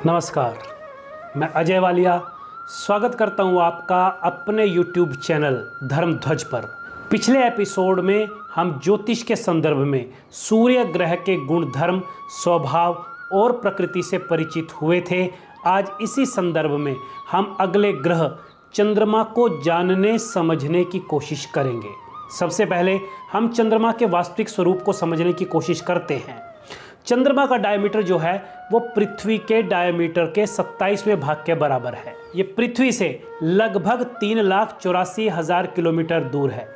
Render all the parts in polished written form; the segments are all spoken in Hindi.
नमस्कार, मैं अजय वालिया स्वागत करता हूं आपका अपने YouTube चैनल धर्मध्वज पर। पिछले एपिसोड में हम ज्योतिष के संदर्भ में सूर्य ग्रह के गुण धर्म, स्वभाव और प्रकृति से परिचित हुए थे। आज इसी संदर्भ में हम अगले ग्रह चंद्रमा को जानने समझने की कोशिश करेंगे। सबसे पहले हम चंद्रमा के वास्तविक स्वरूप को समझने की कोशिश करते हैं। चंद्रमा का डायमीटर जो है वो पृथ्वी के डायमीटर के 27वें भाग के बराबर है। ये पृथ्वी से लगभग 3,84,000 किलोमीटर दूर है।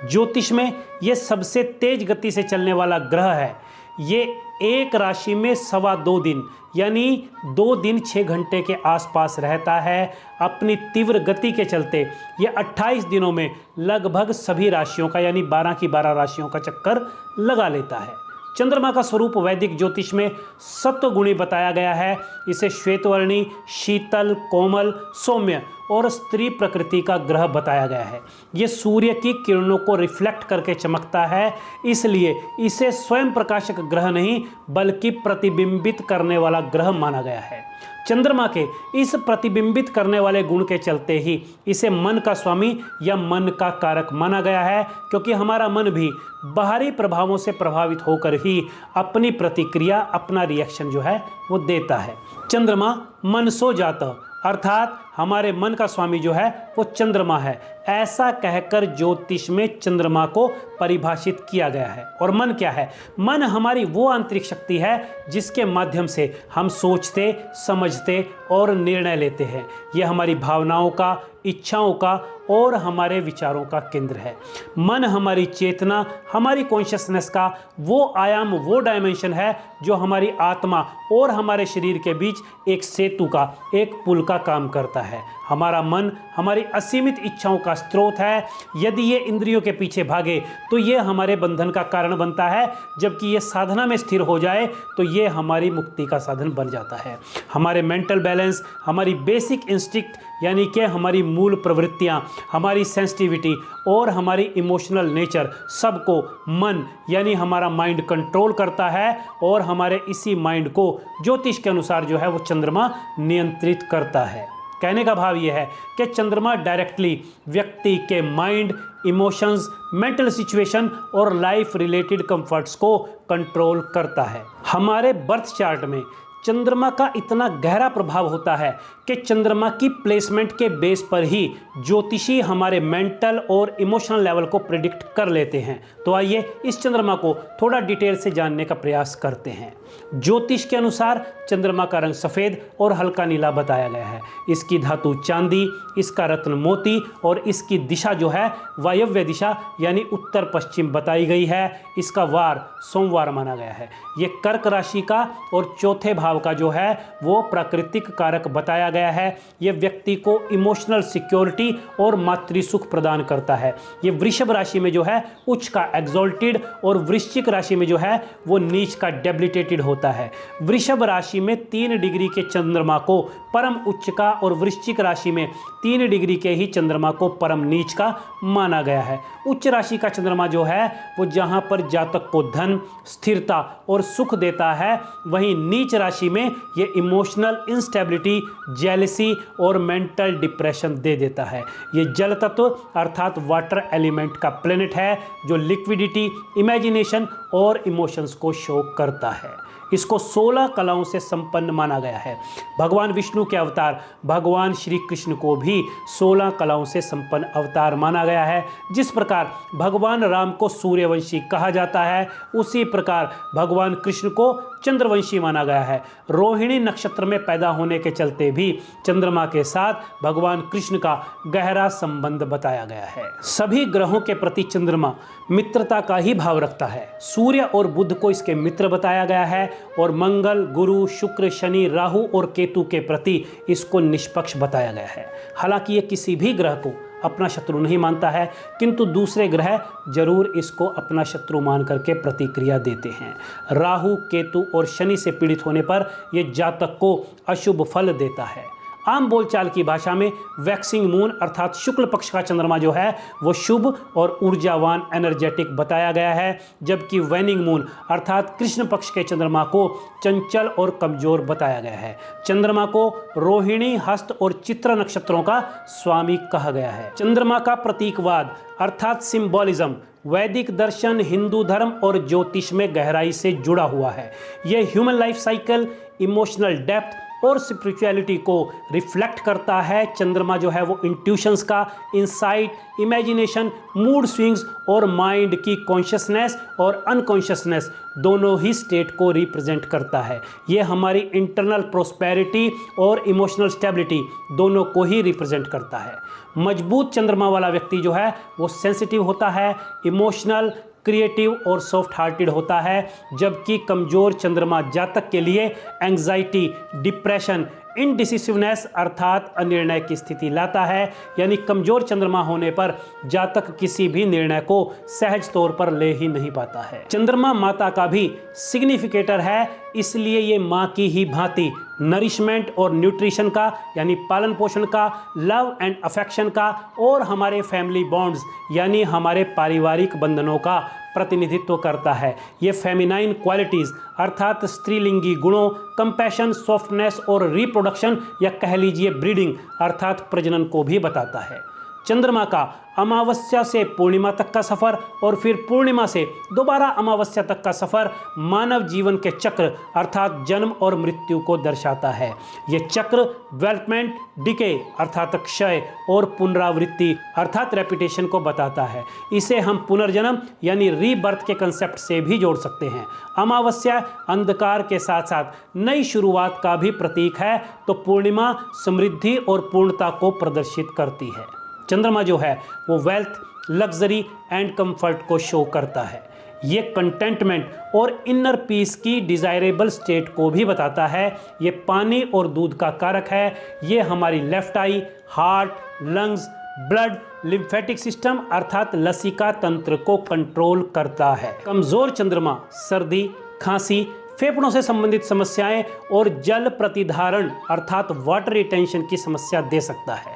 ज्योतिष में ये सबसे तेज गति से चलने वाला ग्रह है। ये एक राशि में 2.25 दिन यानी 2 दिन 6 घंटे के आसपास रहता है। अपनी तीव्र गति के चलते ये 28 दिनों में लगभग सभी राशियों का यानी 12 की 12 राशियों का चक्कर लगा लेता है। चंद्रमा का स्वरूप वैदिक ज्योतिष में सत्वगुणी बताया गया है। इसे श्वेतवर्णी, शीतल, कोमल, सौम्य और स्त्री प्रकृति का ग्रह बताया गया है। ये सूर्य की किरणों को रिफ्लेक्ट करके चमकता है, इसलिए इसे स्वयं प्रकाशक ग्रह नहीं बल्कि प्रतिबिंबित करने वाला ग्रह माना गया है। चंद्रमा के इस प्रतिबिंबित करने वाले गुण के चलते ही इसे मन का स्वामी या मन का कारक माना गया है, क्योंकि हमारा मन भी बाहरी प्रभावों से प्रभावित होकर ही अपनी प्रतिक्रिया, अपना रिएक्शन जो है वो देता है। चंद्रमा मनसो जाता अर्थात हमारे मन का स्वामी जो है वो चंद्रमा है, ऐसा कहकर ज्योतिष में चंद्रमा को परिभाषित किया गया है। और मन क्या है? मन हमारी वो आंतरिक शक्ति है जिसके माध्यम से हम सोचते, समझते और निर्णय लेते हैं। ये हमारी भावनाओं का, इच्छाओं का और हमारे विचारों का केंद्र है। मन हमारी चेतना, हमारी कॉन्शियसनेस का वो आयाम, वो डायमेंशन है जो हमारी आत्मा और हमारे शरीर के बीच एक सेतु का, एक पुल का काम करता है। हमारा मन हमारी असीमित इच्छाओं का स्रोत है। यदि ये इंद्रियों के पीछे भागे तो ये हमारे बंधन का कारण बनता है, जबकि ये साधना में स्थिर हो जाए तो ये हमारी मुक्ति का साधन बन जाता है। हमारे मेंटल बैलेंस, हमारी बेसिक इंस्टिंक्ट यानी कि हमारी मूल प्रवृत्तियाँ, हमारी सेंसिटिविटी और हमारी इमोशनल नेचर सबको मन यानी हमारा माइंड कंट्रोल करता है, और हमारे इसी माइंड को ज्योतिष के अनुसार जो है वो चंद्रमा नियंत्रित करता है। कहने का भाव यह है कि चंद्रमा डायरेक्टली व्यक्ति के माइंड, इमोशंस, मेंटल सिचुएशन और लाइफ रिलेटेड कंफर्ट्स को कंट्रोल करता है। हमारे बर्थ चार्ट में चंद्रमा का इतना गहरा प्रभाव होता है कि चंद्रमा की प्लेसमेंट के बेस पर ही ज्योतिषी हमारे मेंटल और इमोशनल लेवल को प्रिडिक्ट कर लेते हैं। तो आइए इस चंद्रमा को थोड़ा डिटेल से जानने का प्रयास करते हैं। ज्योतिष के अनुसार चंद्रमा का रंग सफ़ेद और हल्का नीला बताया गया है। इसकी धातु चांदी, इसका रत्न मोती और इसकी दिशा जो है वायव्य दिशा यानी उत्तर पश्चिम बताई गई है। इसका वार सोमवार माना गया है। ये कर्क राशि का और चौथे भाव का जो है वो प्राकृतिक कारक बताया गया है। ये व्यक्ति को इमोशनल सिक्योरिटी और मातृ सुख प्रदान करता है। ये वृषभ राशि में जो है उच्च का एक्सॉल्टेड और वृश्चिक राशि में जो है वो नीच का डेबिलिटेटेड होता है। वृषभ राशि में 3 डिग्री के चंद्रमा को परम उच्च का और वृश्चिक राशि में 3 डिग्री के ही चंद्रमा को परम नीच का माना गया है। उच्च राशि का चंद्रमा जो है वो जहां पर जातक को धन, स्थिरता और सुख देता है, वहीं नीच राशि में ये इमोशनल इंस्टेबिलिटी, जेलसी और मेंटल डिप्रेशन दे देता है। ये जल तत्व अर्थात वाटर एलिमेंट का प्लेनेट है जो लिक्विडिटी, इमेजिनेशन और इमोशंस को शो करता है। इसको 16 कलाओं से संपन्न माना गया है। भगवान विष्णु के अवतार भगवान श्री कृष्ण को भी 16 कलाओं से संपन्न अवतार माना गया है। जिस प्रकार भगवान राम को सूर्यवंशी कहा जाता है, उसी प्रकार भगवान कृष्ण को चंद्रवंशी माना गया है। रोहिणी नक्षत्र में पैदा होने के चलते भी चंद्रमा के साथ भगवान कृष्ण का गहरा संबंध बताया गया है। सभी ग्रहों के प्रति चंद्रमा मित्रता का ही भाव रखता है। सूर्य और बुध को इसके मित्र बताया गया है और मंगल, गुरु, शुक्र, शनि, राहु और केतु के प्रति इसको निष्पक्ष बताया गया है। हालांकि ये किसी भी ग्रह को अपना शत्रु नहीं मानता है, किंतु दूसरे ग्रह जरूर इसको अपना शत्रु मान करके प्रतिक्रिया देते हैं। राहु, केतु और शनि से पीड़ित होने पर यह जातक को अशुभ फल देता है। आम बोलचाल की भाषा में वैक्सिंग मून अर्थात शुक्ल पक्ष का चंद्रमा जो है वो शुभ और ऊर्जावान एनर्जेटिक बताया गया है, जबकि वैनिंग मून अर्थात कृष्ण पक्ष के चंद्रमा को चंचल और कमजोर बताया गया है। चंद्रमा को रोहिणी, हस्त और चित्र नक्षत्रों का स्वामी कहा गया है। चंद्रमा का प्रतीकवाद अर्थात सिंबॉलिज्म वैदिक दर्शन, हिंदू धर्म और ज्योतिष में गहराई से जुड़ा हुआ है। यह human life cycle, emotional depth और स्पिरिचुअलिटी को रिफ्लेक्ट करता है। चंद्रमा जो है वो इंट्यूशंस का, इंसाइट, इमेजिनेशन, मूड स्विंग्स और माइंड की कॉन्शियसनेस और अनकॉन्शियसनेस दोनों ही स्टेट को रिप्रेजेंट करता है। ये हमारी इंटरनल प्रोस्पेरिटी और इमोशनल स्टेबिलिटी दोनों को ही रिप्रेजेंट करता है। मजबूत चंद्रमा वाला व्यक्ति जो है वो सेंसिटिव होता है, इमोशनल, क्रिएटिव और सॉफ्ट हार्टेड होता है, जबकि कमजोर चंद्रमा जातक के लिए एंग्जाइटी, डिप्रेशन, इनडिसिसिवनेस अर्थात अनिर्णय की स्थिति लाता है। यानी कमजोर चंद्रमा होने पर जातक किसी भी निर्णय को सहज तौर पर ले ही नहीं पाता है। चंद्रमा माता का भी सिग्निफिकेटर है, इसलिए ये माँ की ही भांति नरिशमेंट और न्यूट्रिशन का यानी पालन पोषण का, लव एंड अफेक्शन का और हमारे फैमिली बॉन्ड्स यानी हमारे पारिवारिक बंधनों का प्रतिनिधित्व करता है। ये फेमिनाइन क्वालिटीज़ अर्थात स्त्रीलिंगी गुणों, कंपैशन, सॉफ्टनेस और रिप्रोडक्शन या कह लीजिए ब्रीडिंग अर्थात प्रजनन को भी बताता है। चंद्रमा का अमावस्या से पूर्णिमा तक का सफ़र और फिर पूर्णिमा से दोबारा अमावस्या तक का सफ़र मानव जीवन के चक्र अर्थात जन्म और मृत्यु को दर्शाता है। ये चक्र डेवलपमेंट, डिके अर्थात क्षय और पुनरावृत्ति अर्थात रेपिटेशन को बताता है। इसे हम पुनर्जन्म यानी रीबर्थ के कंसेप्ट से भी जोड़ सकते हैं। अमावस्या अंधकार के साथ साथ नई शुरुआत का भी प्रतीक है, तो पूर्णिमा समृद्धि और पूर्णता को प्रदर्शित करती है। चंद्रमा जो है वो वेल्थ, लग्जरी एंड कंफर्ट को शो करता है। ये कंटेंटमेंट और इनर पीस की डिज़ायरेबल स्टेट को भी बताता है। ये पानी और दूध का कारक है। ये हमारी left eye, heart, lungs, blood, lymphatic system अर्थात लसिका तंत्र को कंट्रोल करता है। कमज़ोर चंद्रमा सर्दी, खांसी, फेफड़ों से संबंधित समस्याएं और जल प्रतिधारण अर्थात वाटर रिटेंशन की समस्या दे सकता है।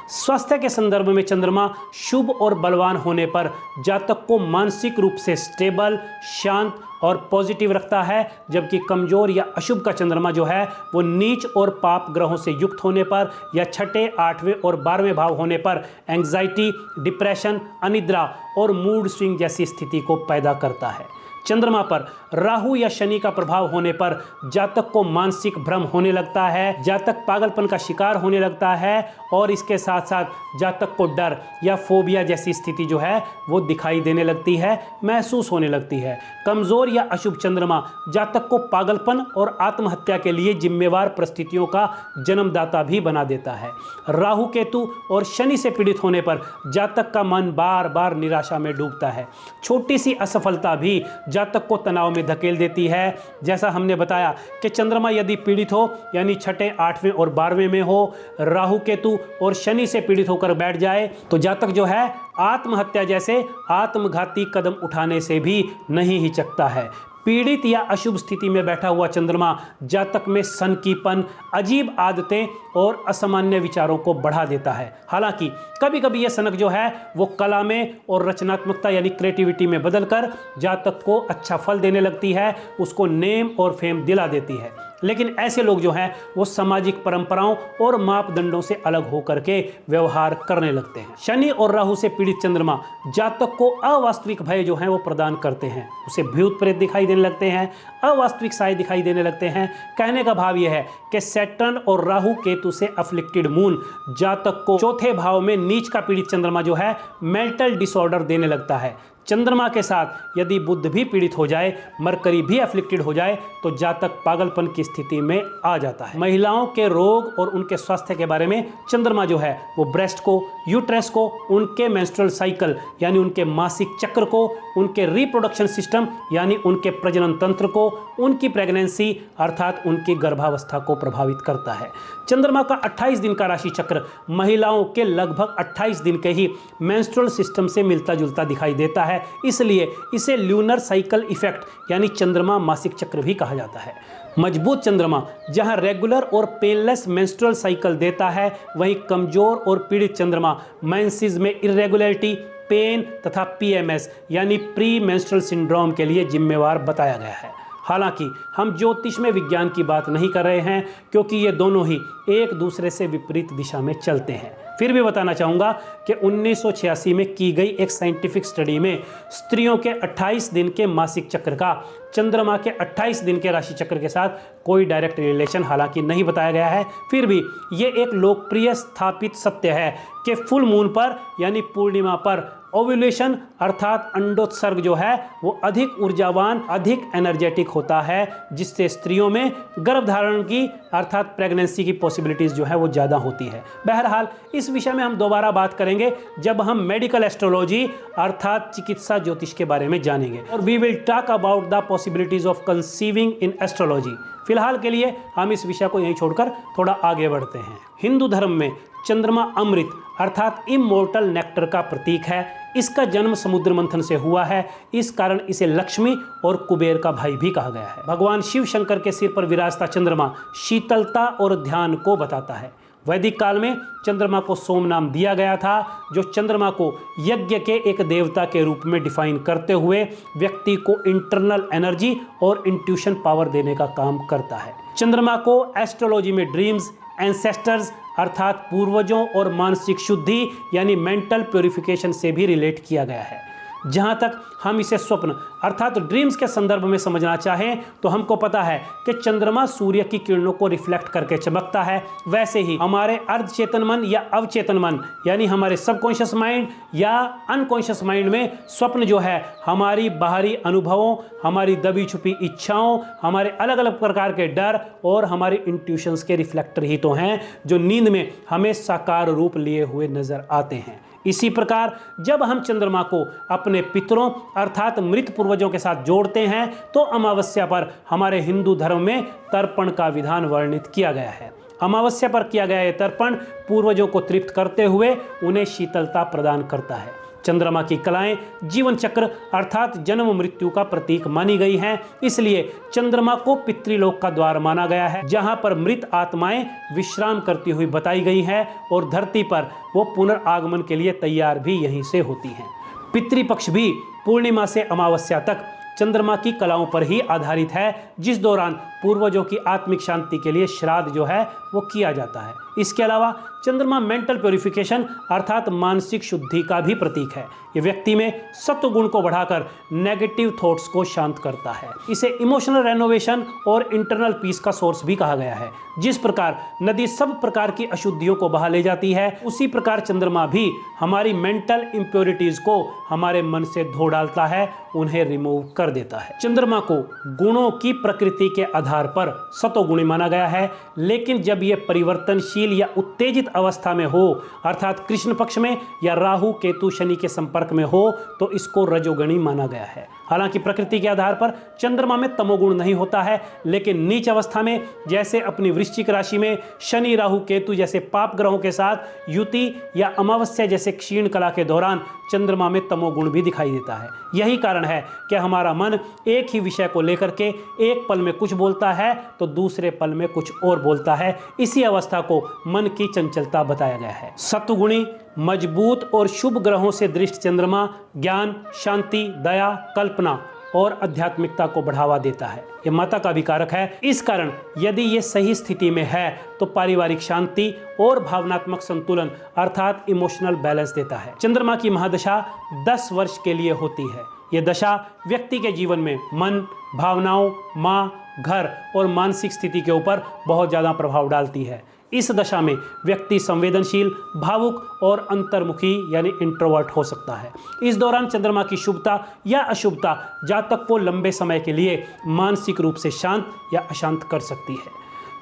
स्वास्थ्य के संदर्भ में चंद्रमा शुभ और बलवान होने पर जातक को मानसिक रूप से स्टेबल, शांत और पॉजिटिव रखता है, जबकि कमजोर या अशुभ का चंद्रमा जो है वो नीच और पाप ग्रहों से युक्त होने पर या छठे, 8वें और 12वें भाव होने पर एंग्जाइटी, डिप्रेशन, अनिद्रा और मूड स्विंग जैसी स्थिति को पैदा करता है। चंद्रमा पर राहु या शनि का प्रभाव होने पर जातक को मानसिक भ्रम होने लगता है, जातक पागलपन का शिकार होने लगता है और इसके साथ साथ जातक को डर या फोबिया जैसी स्थिति जो है वो दिखाई देने लगती है, महसूस होने लगती है। कमज़ोर या अशुभ चंद्रमा जातक को पागलपन और आत्महत्या के लिए जिम्मेवार परिस्थितियों का जन्मदाता भी बना देता है। राहु, केतु और शनि से पीड़ित होने पर जातक का मन बार बार निराशा में डूबता है। छोटी सी असफलता भी जातक को तनाव में धकेल देती है। जैसा हमने बताया कि चंद्रमा यदि पीड़ित हो यानी छठे, 8वें और 12वें में हो, राहु, केतु और शनि से पीड़ित होकर बैठ जाए तो जातक जो है आत्महत्या जैसे आत्मघाती कदम उठाने से भी नहीं हिचकता है। पीड़ित या अशुभ स्थिति में बैठा हुआ चंद्रमा जातक में सनकीपन, अजीब आदतें और असामान्य विचारों को बढ़ा देता है। हालांकि कभी कभी यह सनक जो है वो कला में और रचनात्मकता यानी क्रिएटिविटी में बदलकर जातक को अच्छा फल देने लगती है, उसको नेम और फेम दिला देती है। लेकिन ऐसे लोग जो हैं वो सामाजिक परंपराओं और मापदंडों से अलग होकर के व्यवहार करने लगते हैं। शनि और राहु से पीड़ित चंद्रमा जातक को अवास्तविक भय जो है वो प्रदान करते हैं, उसे भूत प्रेत दिखाई देने लगते हैं, अवास्तविक साए दिखाई देने लगते हैं। कहने का भाव यह है कि सैटर्न और राहु केतु से अफ्लिक्टेड मून जातक को चौथे भाव में नीच का पीड़ित चंद्रमा जो है मेंटल डिसऑर्डर देने लगता है। चंद्रमा के साथ यदि बुध भी पीड़ित हो जाए, मरकरी भी अफ्लिक्टेड हो जाए तो जातक पागलपन की स्थिति में आ जाता है। महिलाओं के रोग और उनके स्वास्थ्य के बारे में चंद्रमा जो है वो ब्रेस्ट को, यूट्रस को, उनके मेंस्ट्रुअल साइकिल यानी उनके मासिक चक्र को, उनके रिप्रोडक्शन सिस्टम यानी उनके प्रजनन तंत्र को, उनकी प्रेगनेंसी अर्थात उनकी गर्भावस्था को प्रभावित करता है। चंद्रमा का 28 दिन का राशि चक्र महिलाओं के लगभग 28 दिन के ही मेंस्ट्रुअल सिस्टम से मिलता जुलता दिखाई देता है, इसलिए इसे ल्यूनर साइकिल इफेक्ट यानी चंद्रमा मासिक चक्र भी कहा जाता है। मजबूत चंद्रमा जहां रेगुलर और पेनलेस मेंस्ट्रुअल साइकिल देता है, वहीं कमजोर और पीड़ित चंद्रमा मेंसेस में इरेगुलरिटी, पेन तथा पीएमएस यानी प्री मेंस्ट्रुअल सिंड्रोम के लिए जिम्मेवार बताया गया है। हालांकि हम ज्योतिष में विज्ञान की बात नहीं कर रहे हैं, क्योंकि ये दोनों ही एक दूसरे से विपरीत दिशा में चलते हैं। फिर भी बताना चाहूँगा कि 1986 में की गई एक साइंटिफिक स्टडी में स्त्रियों के 28 दिन के मासिक चक्र का चंद्रमा के 28 दिन के राशि चक्र के साथ कोई डायरेक्ट रिलेशन हालांकि नहीं बताया गया है। फिर भी ये एक लोकप्रिय स्थापित सत्य है कि फुल मून पर यानी पूर्णिमा पर ओव्यूलेशन अर्थात अंडोत्सर्ग जो है वो अधिक ऊर्जावान, अधिक एनर्जेटिक होता है, जिससे स्त्रियों में गर्भधारण की अर्थात प्रेगनेंसी की पॉसिबिलिटीज जो है वो ज़्यादा होती है। बहरहाल इस विषय में हम दोबारा बात करेंगे जब हम मेडिकल एस्ट्रोलॉजी अर्थात चिकित्सा ज्योतिष के बारे में जानेंगे, और we will talk about the possibilities of conceiving in astrology. फिलहाल के लिए हम इस विषय को यहीं छोड़कर थोड़ा आगे बढ़ते हैं। हिंदू धर्म में चंद्रमा अमृत अर्थात इमोर्टल नेक्टर का प्रतीक है। इसका जन्म समुद्र मंथन से हुआ है, इस कारण इसे लक्ष्मी और कुबेर का भाई भी कहा गया है। भगवान शिव शंकर के सिर पर विराजता चंद्रमा शीतलता और ध्यान को बताता है। वैदिक काल में चंद्रमा को सोम नाम दिया गया था, जो चंद्रमा को यज्ञ के एक देवता के रूप में डिफाइन करते हुए व्यक्ति को इंटरनल एनर्जी और इंट्यूशन पावर देने का काम करता है। चंद्रमा को एस्ट्रोलॉजी में ड्रीम्स, एंसेस्टर्स अर्थात पूर्वजों और मानसिक शुद्धि यानी मेंटल प्योरिफिकेशन से भी रिलेट किया गया है। जहाँ तक हम इसे स्वप्न अर्थात ड्रीम्स के संदर्भ में समझना चाहें तो हमको पता है कि चंद्रमा सूर्य की किरणों को रिफ्लेक्ट करके चमकता है। वैसे ही हमारे अर्धचेतन मन या अवचेतन मन यानी हमारे सबकॉन्शियस माइंड या अनकॉन्शियस माइंड में स्वप्न जो है हमारी बाहरी अनुभवों, हमारी दबी छुपी इच्छाओं, हमारे अलग अलग प्रकार के डर और हमारी इंट्यूशंस के रिफ्लेक्टर ही तो हैं, जो नींद में हमें साकार रूप लिए हुए नजर आते हैं। इसी प्रकार जब हम चंद्रमा को अपने पितरों अर्थात मृत पूर्वजों के साथ जोड़ते हैं तो अमावस्या पर हमारे हिंदू धर्म में तर्पण का विधान वर्णित किया गया है। अमावस्या पर किया गया यह तर्पण पूर्वजों को तृप्त करते हुए उन्हें शीतलता प्रदान करता है। चंद्रमा की कलाएं जीवन चक्र अर्थात जन्म मृत्यु का प्रतीक मानी गई हैं, इसलिए चंद्रमा को पितृलोक का द्वार माना गया है, जहां पर मृत आत्माएं विश्राम करती हुई बताई गई हैं और धरती पर वो पुनर्आगमन के लिए तैयार भी यहीं से होती हैं। पितृपक्ष भी पूर्णिमा से अमावस्या तक चंद्रमा की कलाओं पर ही आधारित है, जिस दौरान पूर्वजों की आत्मिक शांति के लिए श्राद्ध जो है वो किया जाता है। इसके अलावा चंद्रमा मेंटल प्योरिफिकेशन अर्थात मानसिक शुद्धि का भी प्रतीक है। ये व्यक्ति में सत्व गुण को बढ़ाकर नेगेटिव थॉट्स को शांत करता है। इसे इमोशनल रेनोवेशन और इंटरनल पीस का सोर्स भी कहा गया है। जिस प्रकार नदी सब प्रकार की अशुद्धियों को बहा ले जाती है, उसी प्रकार चंद्रमा भी हमारी मेंटल इम्प्योरिटीज को हमारे मन से धो डालता है, उन्हें रिमूव कर देता है। चंद्रमा को गुणों की प्रकृति के आधार पर सतोगुणी माना गया है, लेकिन जब यह परिवर्तनशील या उत्तेजित अवस्था में हो अर्थात कृष्ण पक्ष में या राहु केतु शनि के संपर्क में हो तो इसको रजोगुणी माना गया है। हालांकि प्रकृति के आधार पर चंद्रमा में तमोगुण नहीं होता है, लेकिन नीच अवस्था में जैसे अपनी वृश्चिक राशि में शनि राहु केतु जैसे पाप ग्रहों के साथ युति या अमावस्या जैसे क्षीण कला के दौरान चंद्रमा में तमोगुण भी दिखाई देता है। यही कारण है कि हमारा मन एक ही विषय को लेकर के एक पल में कुछ बोलता है तो दूसरे पल में कुछ और बोलता है। इसी अवस्था को मन की चंचलता बताया गया है। सत्वगुणी मजबूत और शुभ ग्रहों से दृष्ट चंद्रमा ज्ञान, शांति, दया, कल्पना और आध्यात्मिकता को बढ़ावा देता है। यह माता का भी कारक है। इस कारण यदि ये सही स्थिति में है तो पारिवारिक शांति और भावनात्मक संतुलन अर्थात इमोशनल बैलेंस देता है। चंद्रमा की महादशा 10 वर्ष के लिए होती है। यह दशा व्यक्ति के जीवन में मन, भावनाओं, माँ, घर और मानसिक स्थिति के ऊपर बहुत ज़्यादा प्रभाव डालती है। इस दशा में व्यक्ति संवेदनशील, भावुक और अंतर्मुखी यानी इंट्रोवर्ट हो सकता है। इस दौरान चंद्रमा की शुभता या अशुभता जातक को लंबे समय के लिए मानसिक रूप से शांत या अशांत कर सकती है।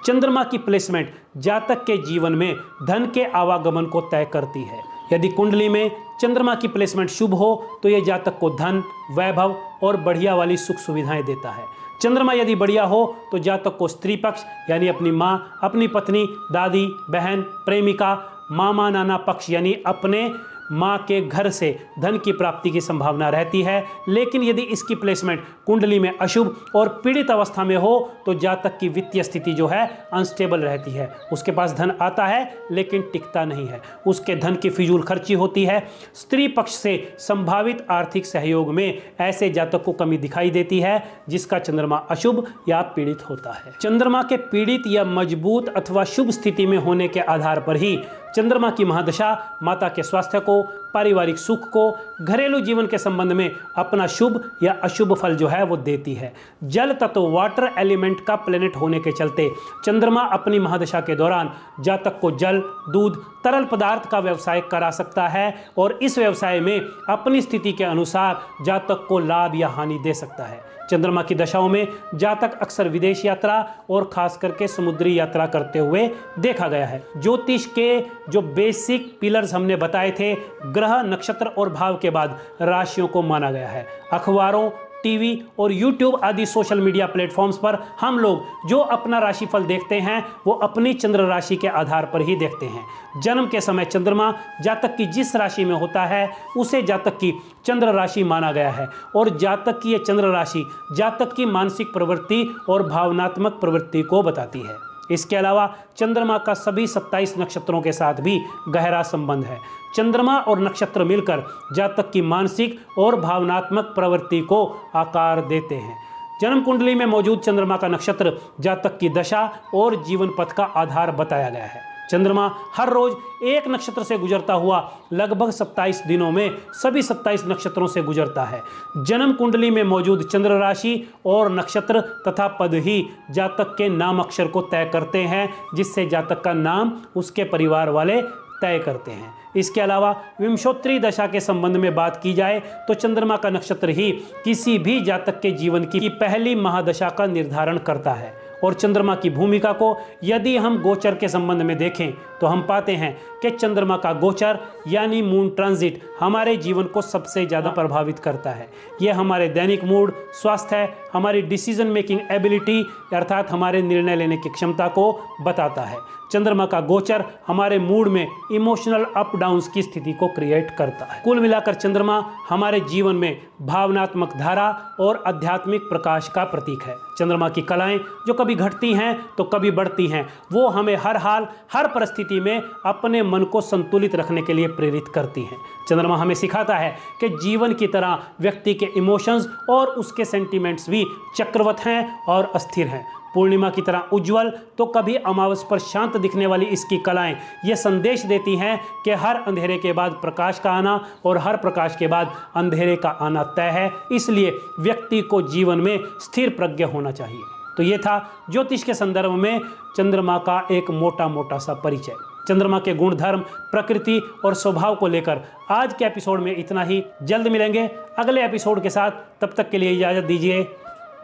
चंद्रमा की प्लेसमेंट जातक के जीवन में धन के आवागमन को तय करती है। यदि कुंडली में चंद्रमा की प्लेसमेंट शुभ हो तो यह जातक को धन, वैभव और बढ़िया वाली सुख सुविधाएं देता है। चंद्रमा यदि बढ़िया हो तो जातक को स्त्री पक्ष यानी अपनी माँ, अपनी पत्नी, दादी, बहन, प्रेमिका, मामा नाना पक्ष यानी अपने माँ के घर से धन की प्राप्ति की संभावना रहती है। लेकिन यदि इसकी प्लेसमेंट कुंडली में अशुभ और पीड़ित अवस्था में हो तो जातक की वित्तीय स्थिति जो है अनस्टेबल रहती है। उसके पास धन आता है लेकिन टिकता नहीं है, उसके धन की फिजूल खर्ची होती है। स्त्री पक्ष से संभावित आर्थिक सहयोग में ऐसे जातक को कमी दिखाई देती है जिसका चंद्रमा अशुभ या पीड़ित होता है। चंद्रमा के पीड़ित या मजबूत अथवा शुभ स्थिति में होने के आधार पर ही चंद्रमा की महादशा माता के स्वास्थ्य को, पारिवारिक सुख को, घरेलू जीवन के संबंध में अपना शुभ या अशुभ फल जो है वो देती है। जल तत्व वाटर एलिमेंट का प्लेनेट होने के चलते चंद्रमा अपनी महादशा के दौरान जातक को जल, दूध, तरल पदार्थ का व्यवसाय करा सकता है और इस व्यवसाय में अपनी स्थिति के अनुसार जातक को लाभ या हानि दे सकता है। चंद्रमा की दशाओं में जातक अक्सर विदेश यात्रा और खास करके समुद्री यात्रा करते हुए देखा गया है। ज्योतिष के जो बेसिक पिलर्स हमने बताए थे, ग्रह, नक्षत्र और भाव के बाद राशियों को माना गया है। अखबारों, टीवी और यूट्यूब आदि सोशल मीडिया प्लेटफॉर्म्स पर हम लोग जो अपना राशिफल देखते हैं वो अपनी चंद्र राशि के आधार पर ही देखते हैं। जन्म के समय चंद्रमा जातक की जिस राशि में होता है उसे जातक की चंद्र राशि माना गया है और जातक की यह चंद्र राशि जातक की मानसिक प्रवृत्ति और भावनात्मक प्रवृत्ति को बताती है। इसके अलावा चंद्रमा का सभी 27 नक्षत्रों के साथ भी गहरा संबंध है। चंद्रमा और नक्षत्र मिलकर जातक की मानसिक और भावनात्मक प्रवृत्ति को आकार देते हैं। जन्म कुंडली में मौजूद चंद्रमा का नक्षत्र जातक की दशा और जीवन पथ का आधार बताया गया है। चंद्रमा हर रोज एक नक्षत्र से गुजरता हुआ लगभग 27 दिनों में सभी 27 नक्षत्रों से गुजरता है। जन्म कुंडली में मौजूद चंद्र राशि और नक्षत्र तथा पद ही जातक के नाम अक्षर को तय करते हैं, जिससे जातक का नाम उसके परिवार वाले तय करते हैं। इसके अलावा विंशोत्तरी दशा के संबंध में बात की जाए तो चंद्रमा का नक्षत्र ही किसी भी जातक के जीवन की पहली महादशा का निर्धारण करता है। और चंद्रमा की भूमिका को यदि हम गोचर के संबंध में देखें तो हम पाते हैं कि चंद्रमा का गोचर यानी मून ट्रांजिट हमारे जीवन को सबसे ज़्यादा प्रभावित करता है। यह हमारे दैनिक मूड, स्वास्थ्य, हमारी डिसीजन मेकिंग एबिलिटी अर्थात हमारे निर्णय लेने की क्षमता को बताता है। चंद्रमा का गोचर हमारे मूड में इमोशनल अप डाउन्स की स्थिति को क्रिएट करता है। कुल मिलाकर चंद्रमा हमारे जीवन में भावनात्मक धारा और आध्यात्मिक प्रकाश का प्रतीक है। चंद्रमा की कलाएं जो कभी घटती हैं तो कभी बढ़ती हैं, वो हमें हर हाल, हर परिस्थिति में अपने मन को संतुलित रखने के लिए प्रेरित करती हैं। चंद्रमा हमें सिखाता है कि जीवन की तरह व्यक्ति के इमोशंस और उसके सेंटिमेंट्स भी चक्रवत हैं और अस्थिर हैं। पूर्णिमा की तरह उज्जवल तो कभी अमावस पर शांत दिखने वाली इसकी कलाएं ये संदेश देती हैं कि हर अंधेरे के बाद प्रकाश का आना और हर प्रकाश के बाद अंधेरे का आना तय है। इसलिए व्यक्ति को जीवन में स्थिर प्रज्ञ होना चाहिए। तो ये था ज्योतिष के संदर्भ में चंद्रमा का एक मोटा मोटा सा परिचय। चंद्रमा के गुण, धर्म, प्रकृति और स्वभाव को लेकर आज के एपिसोड में इतना ही। जल्द मिलेंगे अगले एपिसोड के साथ, तब तक के लिए इजाज़त दीजिए।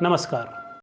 नमस्कार।